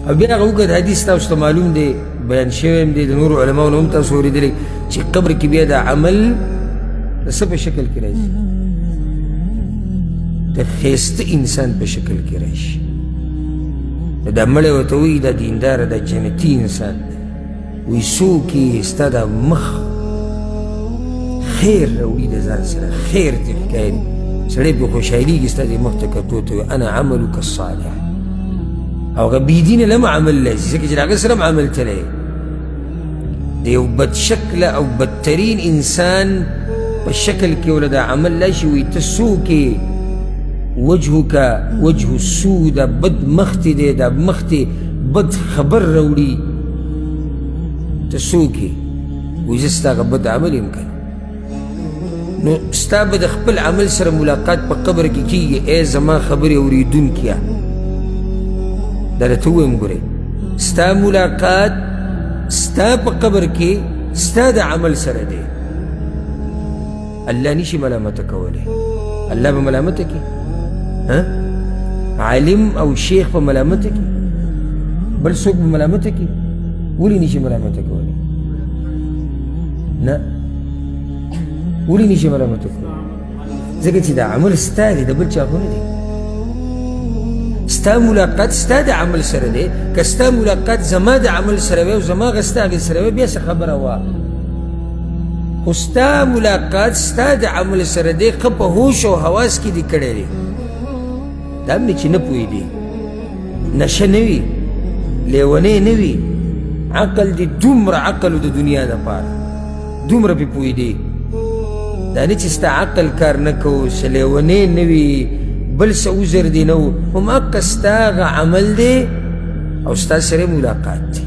او بیا هغه اوږد حدیث تاسو ته معلوم دی بیان شوی هم دی د نورو علماو نه هم تاسو اورېدلی چې قبر کې بیا دا عمل د څه په شکل کې راځي د ښایسته انسان په شکل کې راشي دا مړی ورته وایي دا دینداره دا جنتي انسان وایي څوک یې ستا دا مخ خیر راوړي د ځان سره خیر ته ښکاري سړی پرې خوشحالېږي ستا دې مخ ته کتو ته وایي انا عملک الصالح او هغه بېدینه له هم عمل لازي ځکه چې د هغه سره هم عمل تللی د یو بد شکله او بدترین انسان په شکل کې ورله دا عمل لاشي وایي ته څوک یې وجهک وجه السوء دا بد مخ ته دی دا مخ ته بد خبر راوړي ته څوک یې وایي زه ستا هغه بد عمل یم که نو ستا به د خپل عمل سره ملاقات په قبر کې کېږي ای زما خبرې اورېدونکیه دا درته ووایم ګورئ ستا ملاقات ستا په قبر کې ستا د عمل سره دی الله نشي ملامته کولی الله به ملامته کړي عالم او شیخ په ملامته کړي بل څوک به ملامته کړي ولې نشي ملامته کولی نه ولې نشي ملامته کولی ځکه چې دا عمل ستا دی د بل چا خو نه دی ستا ملاقات ستا د عمل سره دی که ستا ملاقات زما د عمل سره وی او زما هغه ستا هغې سره وی بیا څه خبره وه خو ستا ملاقات ستا د عمل سره دی ښه په هوش او حواس کې دې کړی دی دا هم دی چې نه پوهېدي نشه نه وي لیونی نه وي عقل دې دومره عقل د دنیا دپاره دومره پې پوهېدي دا نه چې ستا عقل کار نه کوو څه لیونی نه وي بل څه عذر دې نه و هماغه ستا هغه عمل دی او ستا سره ملاقات دی